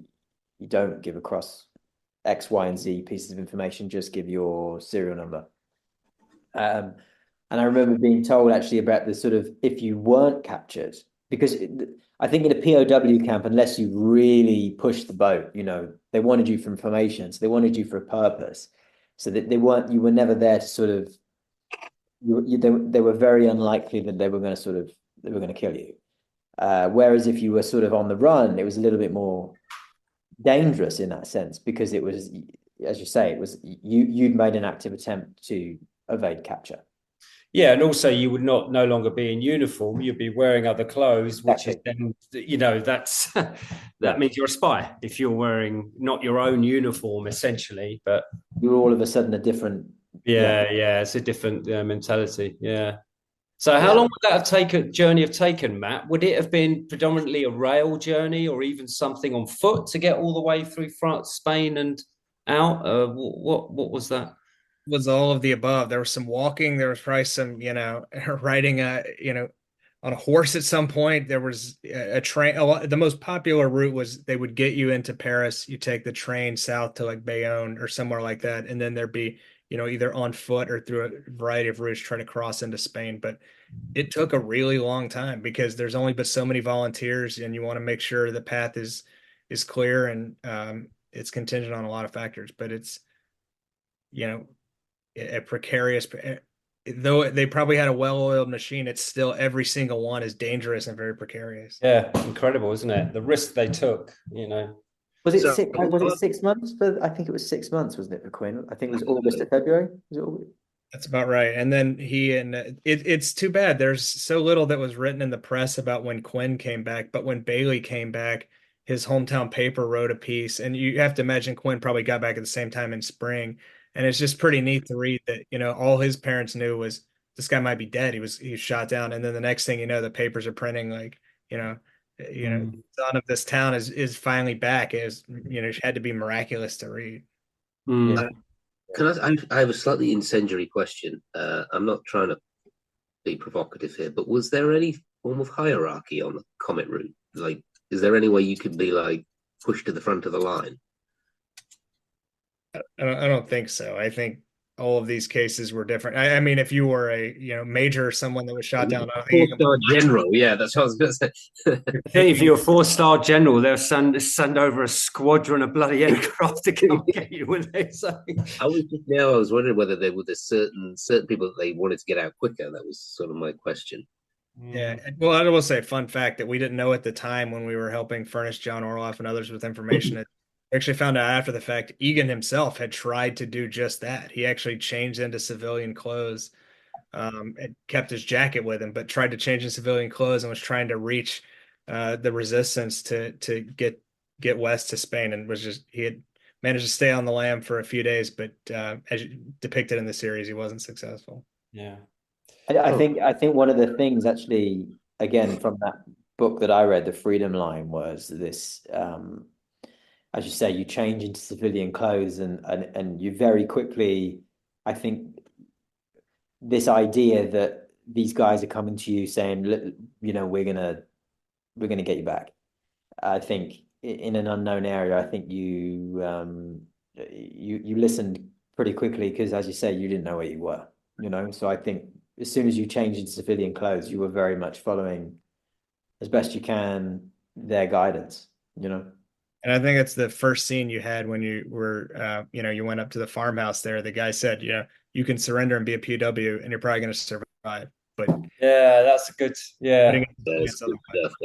you don't give across X, Y, and Z pieces of information, just give your serial number. And I remember being told actually about the sort of, if you weren't captured, because I think in a POW camp, unless you really pushed the boat, they wanted you for information, so they wanted you for a purpose, so that you were never there to sort of, they were very unlikely that they were going to kill you. Whereas if you were sort of on the run, it was a little bit more dangerous in that sense, because it was, as you say, it was you'd made an active attempt to evade capture. Yeah, and also you would no longer be in uniform. You'd be wearing other clothes, which is then, that's that means you're a spy if you're wearing not your own uniform, essentially. But you're all of a sudden a different. Yeah, it's a different mentality. Yeah. So how long would that journey have taken, Matt? Would it have been predominantly a rail journey, or even something on foot to get all the way through France, Spain, and out? What was that? Was all of the above. There was some walking. There was probably some, riding on a horse at some point. There was a train. The most popular route was they would get you into Paris. You take the train south to like Bayonne or somewhere like that, and then there'd be, either on foot or through a variety of routes trying to cross into Spain. But it took a really long time because there's only but so many volunteers, and you want to make sure the path is clear, and it's contingent on a lot of factors. But it's, a precarious, though they probably had a well-oiled machine, it's still every single one is dangerous and very precarious. Yeah, incredible, isn't it? The risk they took, Was it 6 months? I think it was 6 months, wasn't it, for Quinn? I think it was August to February. That's about right. And then it's too bad. There's so little that was written in the press about when Quinn came back, but when Bailey came back, his hometown paper wrote a piece, and you have to imagine Quinn probably got back at the same time in spring. And it's just pretty neat to read that, all his parents knew was this guy might be dead. He was shot down. And then the next thing you know, the papers are printing like, son of this town is finally back. Had to be miraculous to read. Yeah. I have a slightly incendiary question. I'm not trying to be provocative here, but was there any form of hierarchy on the comet route? Like, is there any way you could be like pushed to the front of the line? I don't think so. I think all of these cases were different. I mean, if you were a major or someone that was shot down, I think four-star general. Yeah, that's what I was going to say. I think if you're a 4-star general, they'll send over a squadron of bloody aircraft to come get you, wouldn't they? So I was wondering whether there were certain people that they wanted to get out quicker. That was sort of my question. Yeah. Well, I will say, fun fact that we didn't know at the time when we were helping furnish John Orloff and others with information. Actually found out after the fact, Egan himself had tried to do just that. He actually changed into civilian clothes, and kept his jacket with him, but tried to change in civilian clothes and was trying to reach the resistance to get west to Spain, and he had managed to stay on the lam for a few days, but as depicted in the series, he wasn't successful. Yeah. I think one of the things actually, again, from that book that I read, The Freedom Line, was this, as you say, you change into civilian clothes and you very quickly, I think, this idea that these guys are coming to you saying, we're gonna get you back. I think in an unknown area, I think you listened pretty quickly because, as you say, you didn't know where you were. So I think as soon as you changed into civilian clothes, you were very much following as best you can their guidance. And I think it's the first scene you had when you were, you went up to the farmhouse there. The guy said, you can surrender and be a POW and you're probably going to survive. But yeah, that's a good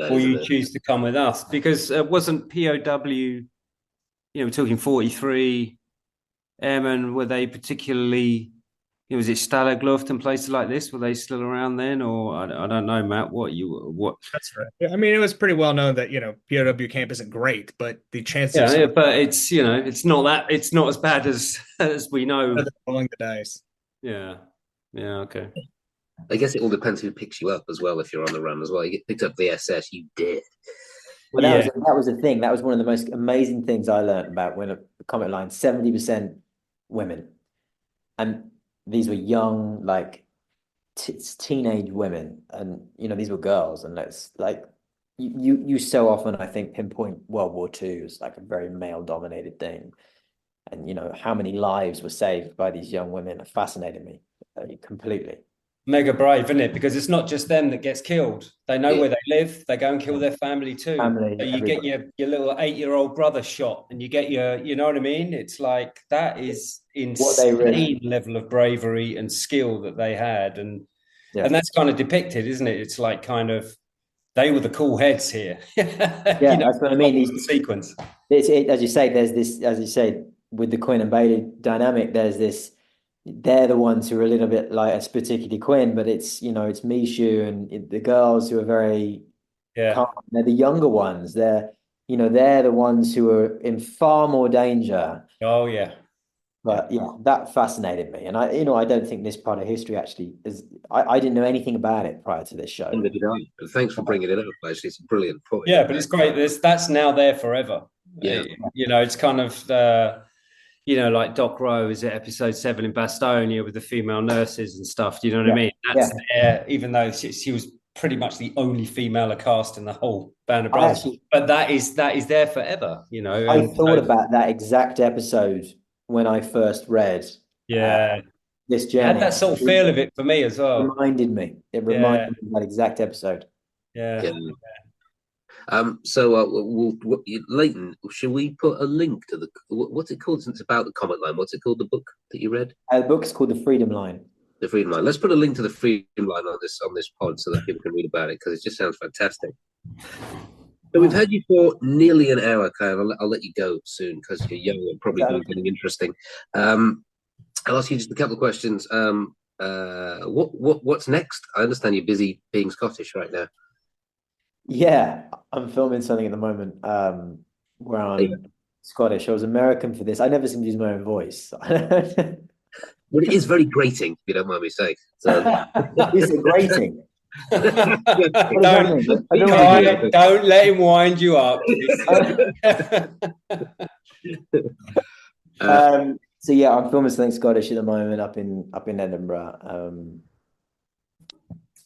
Or you choose to come with us, because wasn't POW, we're talking 43 airmen, were they particularly, was it Stalagluft and places like this? Were they still around then? Or I don't know, Matt, what? That's right. I mean, it was pretty well known that, POW camp isn't great, but the chances but it's, it's not as bad as we know. Rolling the dice. Yeah. Yeah, okay. I guess it all depends who picks you up as well. If you're on the run as well, you get picked up the SS, you did. Well, that was the thing. That was one of the most amazing things I learned about when a Comet Line, 70% women. And these were young, like teenage women. And, these were girls. And that's like, you so often, I think, pinpoint World War II as like a very male dominated thing. And, how many lives were saved by these young women fascinated me completely. Mega brave, isn't it? Because it's not just them that gets killed. They know where they live. They go and kill their family too. So you get your little 8-year-old brother shot, and you get you know what I mean? It's like, that is insane level of bravery and skill that they had. And that's kind of depicted, isn't it? It's like kind of, they were the cool heads here. That's what I mean. The sequence. As you say, there's this, as you say, with the Quinn and Bailey dynamic, there's this, they're the ones who are a little bit like, it's particularly Quinn, but it's, it's Mishu and the girls who are very calm. They're the younger ones. They're the ones who are in far more danger. Oh, yeah. But that fascinated me. And I don't think this part of history actually is, I didn't know anything about it prior to this show. Thanks for bringing it up, actually. It's a brilliant point. Yeah, but it's great. That's now there forever. Yeah. It's kind of, like Doc Rowe is at episode 7 in Bastogne with the female nurses and stuff. Do you know what I mean? That's there, even though she was pretty much the only female cast in the whole Band of Brothers. But that is there forever, I thought about that exact episode when I first read this journey. It had that sort of feel of it for me as well. It reminded me of that exact episode. So Leighton, shall we put a link to what's it called, since it's about the Comet Line? What's it called, the book that you read? The book's called The Freedom Line. The Freedom Line. Let's put a link to the Freedom Line on this pod so that people can read about it, because it just sounds fantastic. So we've had you for nearly an hour, Kyle. I'll let you go soon because you're young and probably doing something interesting. I'll ask you just a couple of questions. What's next? I understand you're busy being Scottish right now. Yeah, I'm filming something at the moment where I'm Scottish. I was American for this. I never seem to use my own voice. Well, it is very grating, if you don't mind me saying. So. Is it grating? Don't let him wind you up. So I'm filming something Scottish at the moment up in Edinburgh.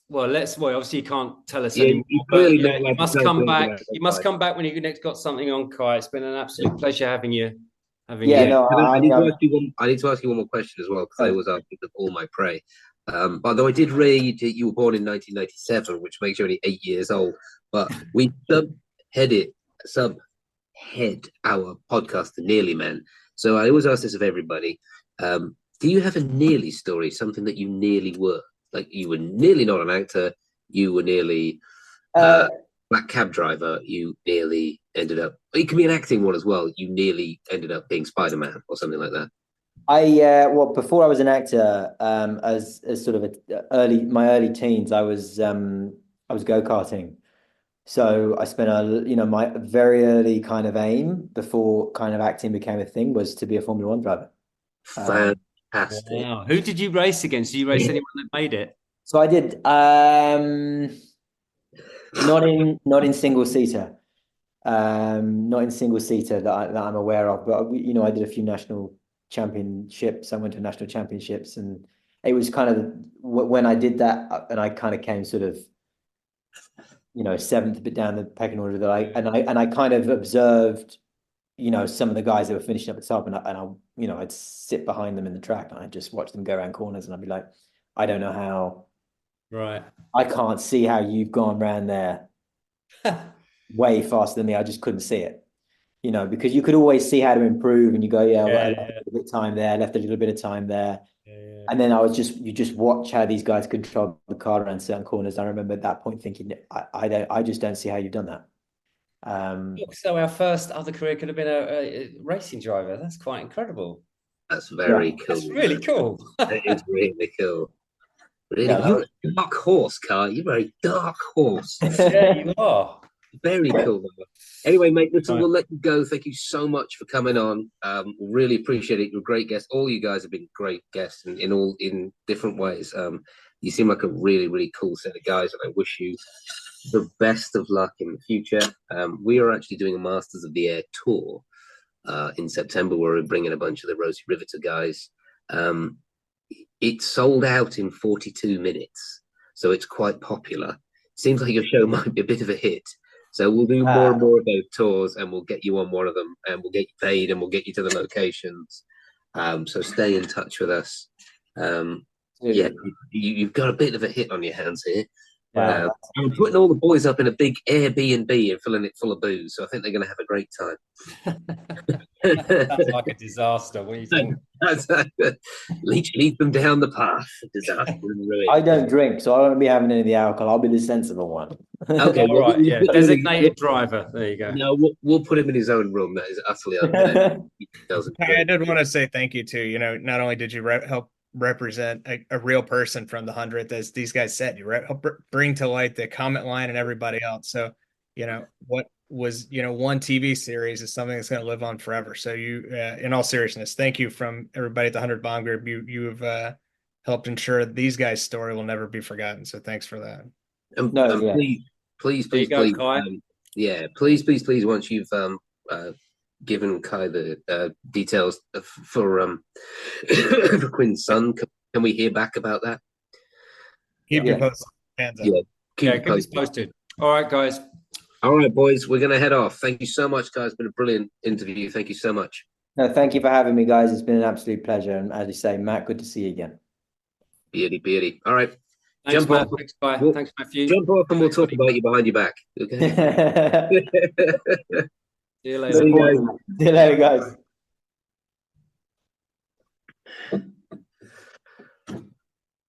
Well, obviously you can't tell us anymore. You must come back. You must come back when you next got something on, Kai. It's been an absolute pleasure having you. I need to ask you one more question as well, because I always ask all my prey. Although I did read you were born in 1997, which makes you only 8 years old. But we subhead our podcast to Nearly Men. So I always ask this of everybody. Do you have a nearly story, something that you nearly were? Like, you were nearly not an actor, you were nearly black cab driver, you nearly ended up, it can be an acting one as well, you nearly ended up being Spider-Man or something like that. Before I was an actor, as sort of my early teens, I was go-karting. So I spent my very early kind of aim before kind of acting became a thing was to be a Formula One driver. Fantastic. Wow. Who did you race against? Did you race anyone that made it? So I did not in single seater. Not in single seater that I'm aware of, but I did a few national championships. I went to national championships, and it was kind of when I did that, and I kind of came sort of, seventh bit down the pecking order, that I kind of observed, some of the guys that were finishing up at the top, and I'd sit behind them in the track, and I'd just watch them go around corners, and I'd be like, I don't know how. Right. I can't see how you've gone around there way faster than me. I just couldn't see it, because you could always see how to improve, and you go, I left a little bit of time there, left a little bit of time there. And then you just watch how these guys control the car around certain corners. I remember at that point thinking, I just don't see how you've done that. So our first other career could have been a racing driver. That's quite incredible. That's very cool. That's really cool. It is really cool. Really, Yeah, you're a dark horse, Carl. You're a very dark horse. Yeah, you are. Very cool. Anyway, mate, listen, we'll let you go. Thank you so much for coming on. Really appreciate it. You're a great guest. All you guys have been great guests in different ways. You seem like a really, really cool set of guys, and I wish you the best of luck in the future. We are actually doing a Masters of the Air tour in September, where we're bringing a bunch of the Rosie Riveter guys. It sold out in 42 minutes, so it's quite popular. Seems like your show might be a bit of a hit. So we'll do more and more of those tours, and we'll get you on one of them, and we'll get you paid, and we'll get you to the locations. So stay in touch with us. Yeah, you've got a bit of a hit on your hands here. I'm putting all the boys up in a big Airbnb and filling it full of booze, so I think they're going to have a great time. Sounds like a disaster. What do you think? Lead them down the path. Disaster and ruin. I don't drink, so I won't be having any of the alcohol. I'll be the sensible one. Okay, all right. Yeah, designated driver. There you go. No, we'll put him in his own room. That is utterly unfair. I did want to say thank you too. You know, not only did you help represent a real person from the 100th, as these guys said, you help bring to light the comment line and everybody else. So, you know, what was, you know, one TV series is something that's going to live on forever. So you, in all seriousness, thank you from everybody at the 100 Bomb Group. You have helped ensure these guys' story will never be forgotten. So thanks for that. Please, yeah, please, once you've given Kai the details for Quinn's son, can we hear back about that? Keep you posted. Keep us posted. All right, guys. All right, boys, we're going to head off. Thank you so much, guys. It's been a brilliant interview. Thank you so much. No, thank you for having me, guys. It's been an absolute pleasure. And as you say, Matt, good to see you again. Beauty. All right. Thanks, jump off. Thanks, bye. Thanks, Matthew. Jump off and we'll talk about you behind your back. Okay. See you later. See you later, guys.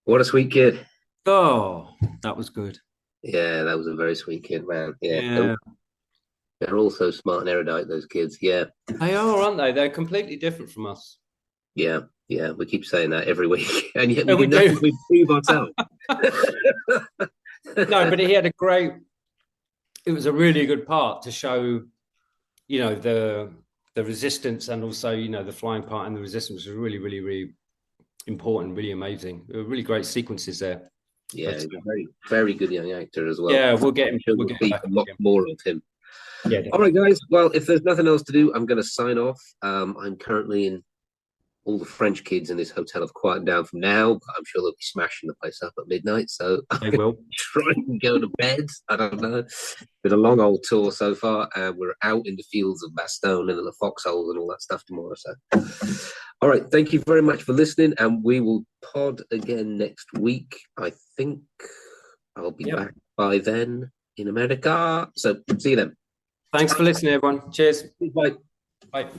What a sweet kid. Oh, that was good. Yeah, that was a very sweet kid, man. Yeah. They're all so smart and erudite, those kids. Yeah. They are, aren't they? They're completely different from us. Yeah. We keep saying that every week. And yet we do. We prove ourselves. No, but he had it was a really good part to show, you know, the resistance, and also, you know, the flying part and the resistance was really, really, really important, really amazing. There were really great sequences there. Yeah, he's a very, very good young actor as well. Yeah, we'll get him. We'll get a lot more of him. Yeah. All right, guys. Well, if there's nothing else to do, I'm going to sign off. I'm currently in. All the French kids in this hotel have quieted down from now, but I'm sure they'll be smashing the place up at midnight. So they will try and go to bed. I don't know. Been a long old tour so far, and we're out in the fields of Bastogne and the foxholes and all that stuff tomorrow. So, all right, thank you very much for listening, and we will pod again next week. I think I'll be back by then in America. So see you then. Thanks for listening, everyone. Cheers. Bye. Bye.